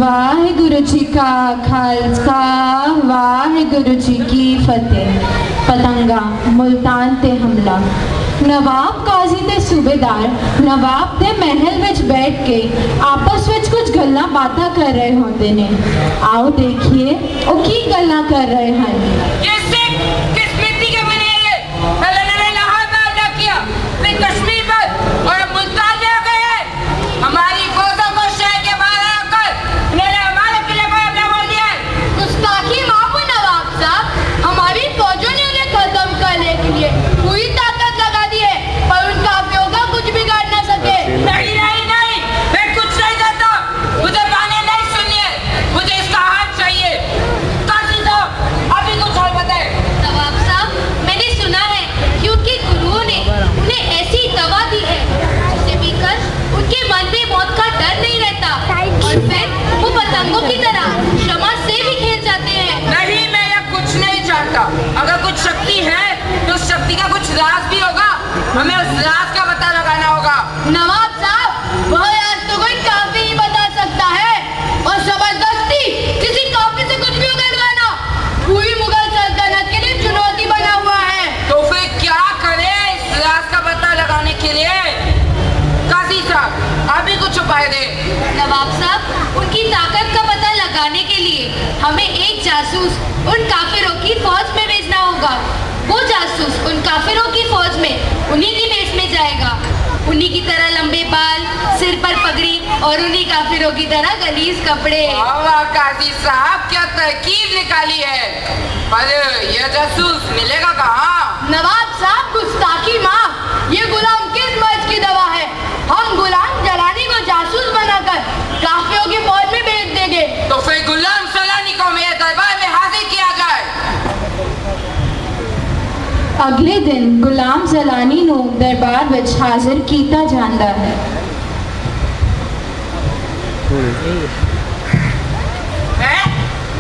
वाहिगुरु जी का खालसा वाहिगुरु जी की फतेह। पतंगा मुल्तान ते हमला। नवाब काजी ते सूबेदार नवाब दे महल विच बैठ के आपस विच कुछ गल्लां बातां कर रहे होंदे ने। आओ देखिए ओ की गल्लां कर रहे हैं। किस मिट्टी के बने ये? पहले मैंने लाहौर में अदा किया, फिर कश्मीर पर और अब मुल्तान ले गए हैं। हमारी फौजों को शहर के बाहर आकर इन्होंने हमारे किले पर हमला बोल दिया है। गुस्ताखी माफ हो नवाब साहब, हमारी फौजों ने उन्हें खत्म करने के लिए पूरी ताकत लगा दी है, पर उनका काफियों का कुछ बिगाड़ न सके। नहीं नहीं नहीं, मैं कुछ नहीं करता। मुझे बाने नहीं सुननी है, मुझे इसका हाथ चाहिए। काजी साहब अभी कुछ और बताए। नवाब साहब, मैंने सुना है कि उनके गुरुओं ने उन्हें ऐसी दवा दी है जिसे पीकर उनके मन में मौत का डर नहीं रहता और फिर वो पतंगों की तरह क्षमा से भी खेल जाते हैं। नहीं, मैं यह कुछ नहीं जानता। अगर कुछ शक्ति है तो उस शक्ति का कुछ राज भी होगा, हमें उस राज का पता लगाना होगा। नवाब साहब, वह राज तो कोई काफी ही बता सकता है और जबरदस्ती किसी काफी से कुछ भी उगलवाना पूरी मुगल सल्तनत के लिए चुनौती बना हुआ है। तो फिर क्या करें इस राज का पता लगाने के लिए? काजी साहब अभी कुछ उपाय दे। नवाब साहब, उनकी ताकत का पता लगाने के लिए हमें एक जासूस उन काफिरों की फौज में भेजना होगा। वो जासूस उन काफिरों की फौज में उन्हीं की भेष में जाएगा, उन्हीं की तरह लंबे बाल, सिर पर पगड़ी और उन्हीं काफिरों की तरह गलीज कपड़े। वाह काजी साहब, क्या तरकीब निकाली है। पर यह जासूस मिलेगा कहाँ? नवाब साहब, गुस्ताखी माफ, ये गुलाम किस मर्ज की दवा है? हम गुलाम जलानी को जासूस बनाकर काफिरों की फौज में भेज देंगे। तो फिर गुलाम सलानी को मेरे दरबार में हाजिर किया जाए। अगले दिन गुलाम जलानी नू दरबार विच हाजिर कीता जांदा है।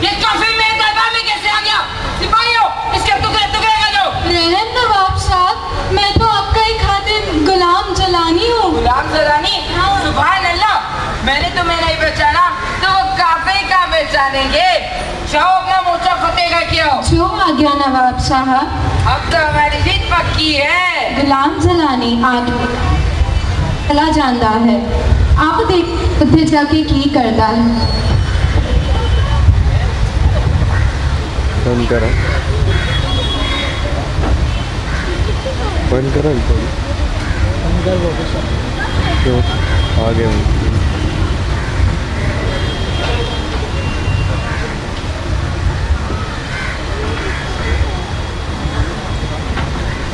ये काफिर मेरे दरबार में कैसे आ गया? सिपाहियों, इसके टुकड़े टुकड़े कर दो। रहम नवाब साहब, मैं तो आपका ही खातिन गुलाम जलानी हूँ। गुलाम जलानी? सुभान अल्लाह, मैंने तुम्हें नहीं पहचाना तो वो काफिर का पहचानेंगे। जाओ अपना मोर्चा फतेह करके आओ। जो आ गया नवाब साहब। अब तो हमारी जीत पक्की है। गुलाम जलानी आगे चला जाता है। आप देख उधर जाके की करता है। बंद करा क्यों आगे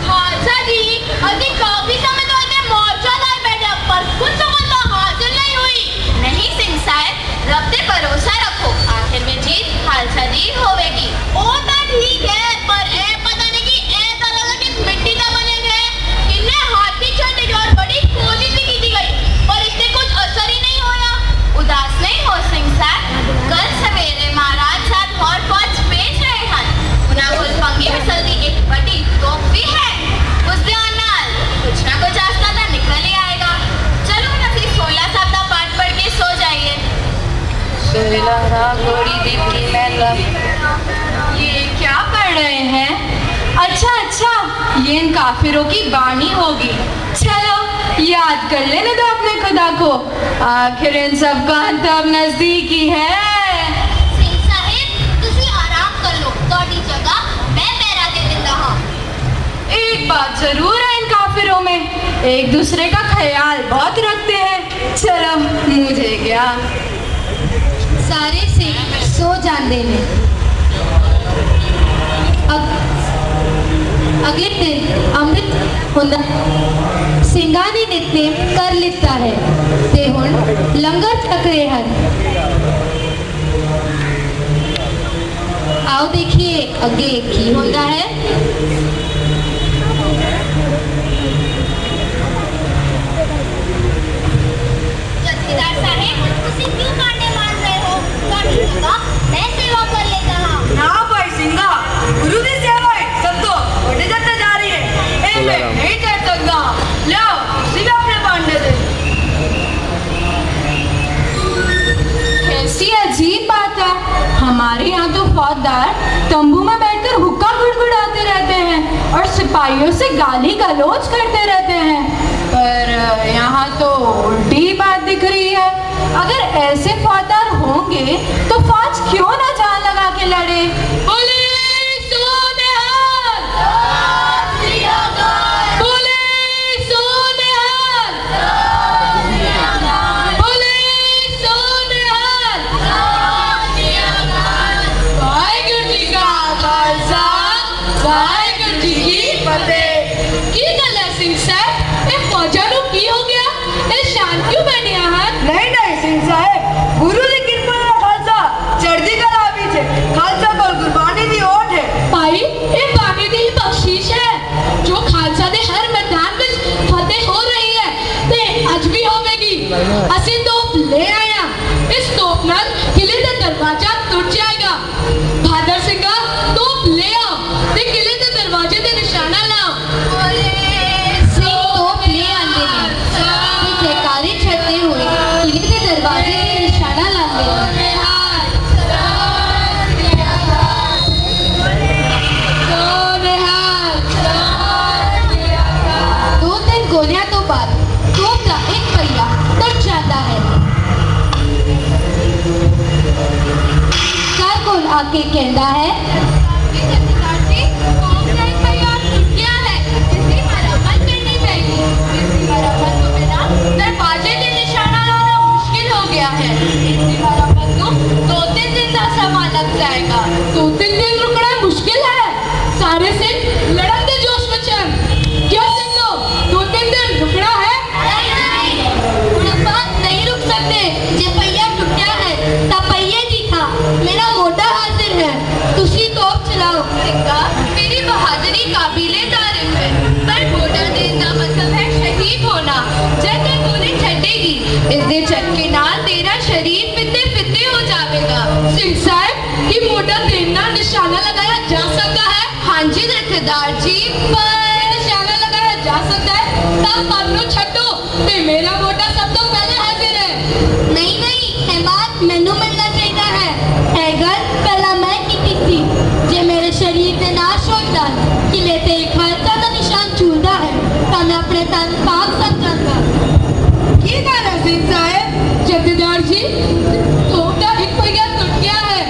खालसा जी, अभी काफी समय तो इतने मोर्चा लाए बैठे, पर कुछ सफलता हासिल नहीं हुई। नहीं सिंह साहब, रब पे भरोसा रखो, आखिर में जीत खालसा जी होवेगी। ओ तो ठीक है, पर ए पता नहीं कि ए तरह किस मिट्टी का बने गए। इन्हें हाथी छटे और बड़ी कोशिश भी की गई, पर इससे कुछ असर ही नहीं होया। उदास नहीं हो सिंह साहब, कल सवेरे महाराज साहब और फौज भेज रहे हैं। उन्हें कुछ पंगे में जल्दी एक बड़ी तोप भी है। उस ध्यान नाल कुछ ना कुछ रास्ता तो निकल ही आएगा। चलो नफी 16 साहब का पाठ पढ़ के सो जाइए। ये क्या पढ़ रहे हैं? अच्छा, ये इन काफिरों की बानी होगी। चलो याद कर लेने दो अपने खुदा को, आखिर इन सब का अंत अब नजदीक ही है। सिंह साहिब, तुसी आराम कर लो, तोड़ी जगह मैं पहरा दे देता हूं। एक बात जरूर है इन काफिरों में, एक दूसरे का ख्याल बहुत रखते हैं। चलो मुझे क्या, सारे सिंह सो जाते हैं। अगले दिन अमृत हुंदा ਸਿੰਘਾਂ ने नित्य कर लिता है ते हुण लंगर छक रहे हैं। आओ देखिए अगे की होता है। जथेदार साहब, तुसी क्यों कांटे मार रहे हो? काटी जगह मैं सेवा कर लेता हूं। ना भाई सिंगा, गुरु की सेवा है, सब तो बढ़े जाते जा रही है। ए मैं नहीं कर सकता। लो सीधा अपने बांधे दे। कैसी है नवाबदार तंबू में बैठकर हुक्का गुड़गुड़ाते रहते हैं और सिपाहियों से गाली गलौज करते रहते हैं, पर यहाँ तो उल्टी बात दिख रही है। अगर ऐसे फौजदार होंगे तो फौज क्यों ना जान लगा के लड़े। Police सोनेहाल! Police सोनेहाल! Police सोनेहाल! Waheguru ji का खालसा, वाहिगुरू जी की फतेह। की गल है सिंह साहब, ਇਹ ਫੌਜਾਂ ਨੂੰ ਕੀ ਹੋ ਗਿਆ? ਇਹ ਸ਼ਾਂਤ ਕਿਉਂ ਬੈਠੇ ਹਨ? नहीं नहीं सिंह साहब, गुरु की कृपा है खालसा चढ़ती कला बीच है। खालसा को कुर्बानी दी ओट है। ਭਾਈ ਇਹ ਬਾਣੀ ਦੀ ਬਖਸ਼ਿਸ਼ ਹੈ ਜੋ ਖਾਲਸਾ ਦੇ ਹਰ ਮੈਦਾਨ ਵਿੱਚ ਫਤਿਹ ਹੋ ਰਹੀ ਹੈ ਤੇ ਅੱਜ ਵੀ ਹੋਵੇਗੀ। ਅਸੀਂ ਤੋਪ ਲੈ ਆਏ ਹਾਂ, ਇਸ ਤੋਪ ਨਾਲ ਕਿਲੇ ਦਾ ਦਰਵਾਜ਼ਾ ਟੁੱਟ ਜਾਏਗਾ। ਬਹਾਦਰ ਸਿੰਘਾ ਤੋਪ ਲੈ ਆਓ ਤੇ ਕਿਲੇ ਦੇ ਦਰਵਾਜ਼ੇ ਤੇ ਨਿਸ਼ਾਨਾ ਲਾਓ। ਸਿੰਘ ਤੋਪ ਲੈ ਆਂਦੇ ਨੇ ਤੇ ਜੈਕਾਰੇ ਛੱਡਦੇ ਹੋਏ ਕਿਲੇ ਦੇ ਦਰਵਾਜ਼ੇ ਤੇ ਨਿਸ਼ਾਨਾ ਲਾਉਂਦੇ ਨੇ। ਦੋ ਤਿੰਨ ਗੋਲੀਆਂ ਤੋਂ ਬਾਅਦ ਤੋਪ ਦਾ ਇੱਕ ਪਹੀਆ ਟੁੱਟ ਜਾਂਦਾ ਹੈ। ਕਾਰ ਕੋਲ ਆ ਕੇ ਕਹਿੰਦਾ ਹੈ, दरवाजे पे निशाना लाना मुश्किल हो गया है। इसकी मरम्मत को 2-3 दिन का समय लग जाएगा। 2-3 दिन रुकना मुश्किल है। सारे सिंह लड़न दे जोश में चल। क्या सिंह 2-3 दिन रुकना है? नहीं रुक सकते। जे पहिया टूटा है ता पहिए जी था। मेरा मोटा हाजिर है, तुसी तोप चलाओ। सिंगा मेरी बहादुरी काबिले तारीफ है, पर मोटा देने का मतलब है शहीद होना। जब तक गोली छटेगी इस दे झटके नाल तेरा शरीर फिते फिते हो जाएगा। सिंह साहब ये मोटा देना निशाना लगाया जा सकता है? हाँ जी जथेदार जी, पर निशाना लगाया जा सकता है तब मानो छटो ते मेरा मोटा सब तो पहले हाजिर है। नहीं नहीं एहमाद मैनू मिलना चाहिए है। ए गल पहला मैं की थी। जे मेरे शरीर के नाश होता किले ते खालसा का निशान झूलता है ता मैं अपने तन पाक सकता। की गल है सिंह साहब? जथेदार जी तोप का एक पहिया टूट गया है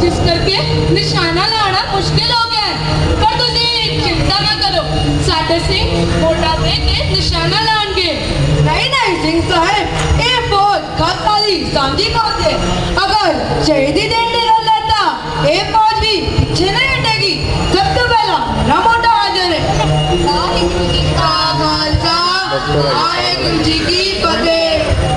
जिस करके निशाना लाना मुश्किल हो गया है। पर तुझे चिंता ना करो, साडे सिंह मोटा दे के निशाना लाएंगे। नहीं नहीं सिंह साहब, ये फौज खालसा दी सांझी फौज है। अगर शहीदी देने लग लेता ये फौज भी पीछे नहीं हटेगी। सबसे पहला मेरा मोटा हाजिर है। वाहिगुरू जी का खालसा, वाहिगुरू जी की फतेह।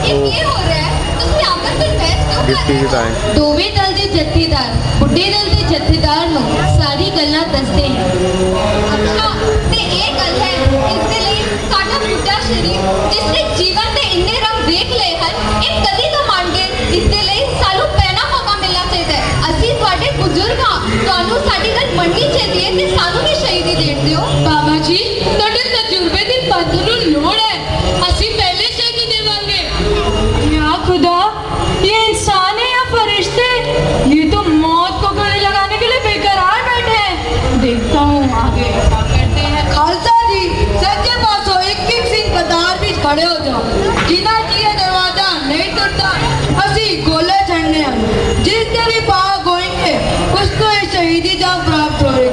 ये हो रहा है ਤੁਸੀਂ ਆਪਸ ਵਿੱਚ ਬਹਿਸ ਕਿਉਂ ਕਰ गिफ्टी ਰਹੇ की हो? टाइम ਦੋਵੇਂ ਦਲ ਦੇ ਜਥੇਦਾਰ ਬੁੱਢੇ ਦਲ ਦੇ ਜਥੇਦਾਰ ਨੂੰ ਸਾਰੀ ਗੱਲਾਂ ਦੱਸਦੇ ਹਨ। ਅੱਛਾ ਤੇ ਇਹ ਗੱਲ ਹੈ ਇਸ ਦੇ ਲਈ ਸਾਡਾ ਬੁੱਢਾ ਸ਼ਰੀਰ ਜਿਸ ਨੇ ਜੀਵਨ ਦੇ ਇੰਨੇ ਰੰਗ ਦੇਖ ਲਏ ਹਨ ਇਹ ਕਦੀ ਨਾ ਮੰਨ ਗਏ। ਇਸ ਦੇ ਲਈ ਸਾਨੂੰ ਪਹਿਲਾ ਮੌਕਾ ਮਿਲਣਾ ਚਾਹੀਦਾ ਹੈ। ਅਸੀਂ ਤੁਹਾਡੇ ਬਜ਼ੁਰਗ ਹਾਂ, ਤੁਹਾਨੂੰ ਸਾਡੀ ਗੱਲ ਮੰਨਣੀ ਚਾਹੀਦੀ ਹੈ ਤੇ ਸਾਨੂੰ ਵੀ ਸ਼ਹੀਦੀ ਦੇਣ ਦਿਓ। ਬਾਬਾ ਜੀ ਤੁਹਾਡੇ ਤਜਰਬੇ ਦੀ ਬੰਦ ਨੂੰ ਲੋੜ ਹੈ, ਅਸੀਂ ਪਹਿਲੇ ਸ਼ਹੀਦੀ ਦੇਵਾਂਗੇ। या खुदा, ये इंसान है या फरिश्ते? ये तो मौत को गले लगाने के लिए बेकरार बैठे हैं। देखता हूँ आगे क्या करते हैं। खालसा जी सच्चे पासों एक एक सिंह कतार बीच खड़े हो जाओ। जिना जी ये दरवाजा नहीं टूटता असी गोले चढ़ने हैं। जिसके भी पाव गोएंगे उसको ये शहीदी जाम प्राप्त होगी।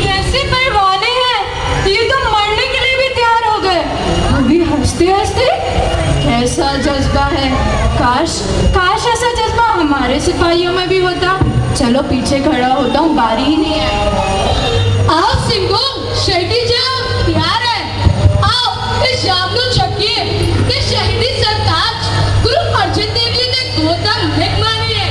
कैसे परवाने हैं, ये तो मरने के लिए भी तैयार हो गए। अभी हंसते हंसते कैसा जज्बा है। काश काश ऐसा जज्बा हमारे सिपाहियों में भी होता। चलो पीछे खड़ा होता हूँ, बारी ही नहीं है। आओ सिंगो शहीदी जाम तैयार है। आओ इस जाम ਨੂੰ ਛੱਡੀਏ ਤੇ ਸ਼ਹੀਦੀ ਸਰਤਾਜ ਗੁਰੂ ਅਰਜਨ ਦੇਵ ਜੀ ਦੇ ਗੋਦਾਂ ਲਿਖ ਮਾਰੀਏ।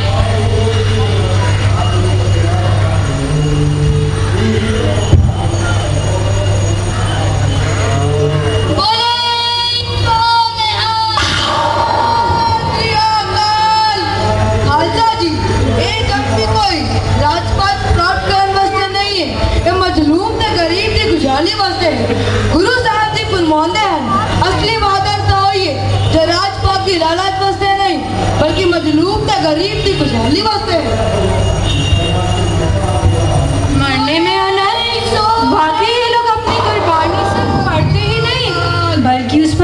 खालसा जी ये जब भी कोई राजपाट प्राप्त करने वास्ते नहीं है। ये मजलूम ते गरीब दी खुशहाली वास्ते है। गुरु साहब दी फरमांदे हैं असली बहादुर तो वही है जो राजपाट की लालच वास्ते नहीं बल्कि मजलूम ते गरीब दी खुशहाली वास्ते है।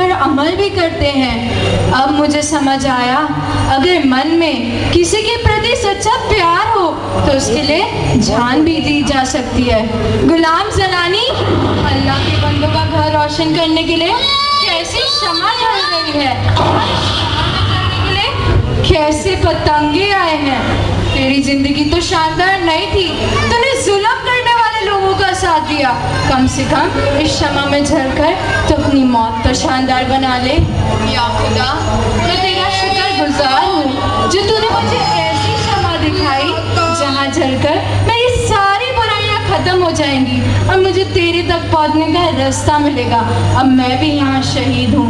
पर अमल भी करते हैं। अब मुझे समझ आया, अगर मन में किसी के प्रति सच्चा प्यार हो तो उसके लिए जान भी दी जा सकती है। गुलाम जलानी अल्लाह के बंदों का घर रोशन करने के लिए कैसी शमा जल रही है, करने के लिए कैसे पतंगे आए हैं। तेरी जिंदगी तो शानदार नहीं थी, तूने जुल्म करने वाले लोगों का साथ दिया। कम से कम इस शमा में झलकर तो अपनी मौत तो शानदार बना ले। या खुदा, मैं तेरा शुक्रगुजार हूँ जो तूने मुझे ऐसी शमा दिखाई जहाँ जलकर मेरी सारी बुराइयाँ खत्म हो जाएंगी और मुझे तेरे तक पहुँचने का रास्ता मिलेगा। अब मैं भी यहाँ शहीद हूँ।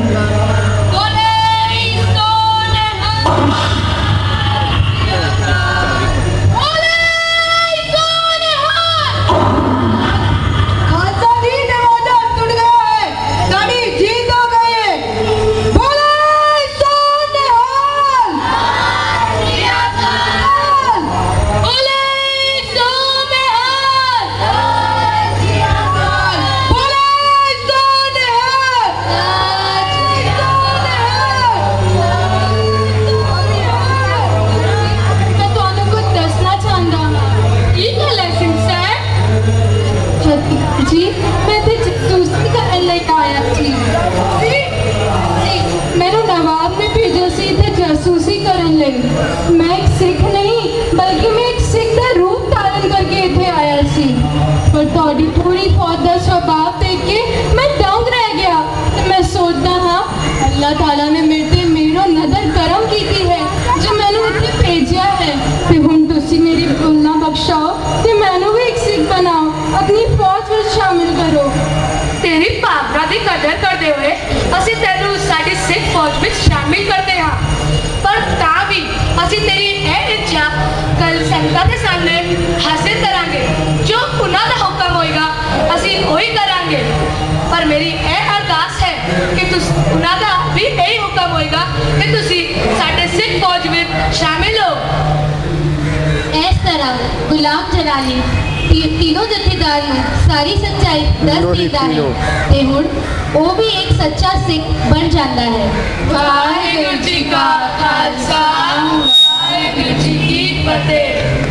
खालसा जी, दरवाजा टूट गया है, साड़ी जीत हो गई है। बोले सोनिहाल। बोले सोनिहाल। बोले सोनिहाल। मैं दोनों को दसना चाहता की गल है सिंह साहब? जी, मैं तो जासूसी करने लेके आया थी। मैंने नवाब ने भेजा सी थे जासूसी करने लगी। मैं एक सिख नहीं बल्कि मैं एक सिख का रूप धारण करके इथे आया सी, पर थोड़ी पूरी फौज का स्वभाव देख के मैं दंग रह गया। मैं सोचता हाँ, अल्लाह ताला ने मेरे ते मेरो नजर करम की है जो मैंने इतने भेजा है। ते हुण तुसी मेरी भुलना बख्शाओ ते मैनू भी एक सिख बनाओ, अपनी फौज में शामिल करो। तेरी भावना की कदर करते हुए ਅਸੀਂ ਤੈਨੂੰ ਸਾਡੀ ਸਿੱਖ ਫੌਜ ਵਿੱਚ ਸ਼ਾਮਿਲ ਕਰਦੇ ਹਾਂ, ਪਰ ਤਾਂ ਵੀ ਅਸੀਂ ਤੇਰੀ ਇਹ ਇੱਛਾ ਕੱਲ ਸੰਗਤਾਂ ਦੇ ਸਾਹਮਣੇ ਹਾਸਿਲ ਕਰਾਂਗੇ। ਜੋ ਉਹਨਾਂ ਦਾ ਹੁਕਮ ਹੋਏਗਾ ਅਸੀਂ ਉਹੀ ਕਰਾਂਗੇ। ਪਰ ਮੇਰੀ ਇਹ ਅਰਦਾਸ ਹੈ ਕਿ ਤੁਸੀਂ ਉਹਨਾਂ ਦਾ ਵੀ ਇਹੀ ਹੁਕਮ ਹੋਏਗਾ ਕਿ ਤੁਸੀਂ ਸਾਡੇ ਸਿੱਖ ਫੌਜ ਵਿੱਚ ਸ਼ਾਮਿਲ ਹੋ। इस तरह गुलाम जलाली तीनों जथेदार ਨੂੰ ਸਾਰੀ ਸੱਚਾਈ ਦੱਸ ਦਿੰਦਾ ਹੈ ਤੇ ਹੁਣ ਉਹ ਵੀ ਇੱਕ ਸੱਚਾ ਸਿੱਖ ਬਣ ਜਾਂਦਾ ਹੈ। ਵਾਹਿਗੁਰੂ ਜੀ ਕਾ ਖਾਲਸਾ, ਵਾਹਿਗੁਰੂ ਜੀ ਕੀ ਫਤਿਹ।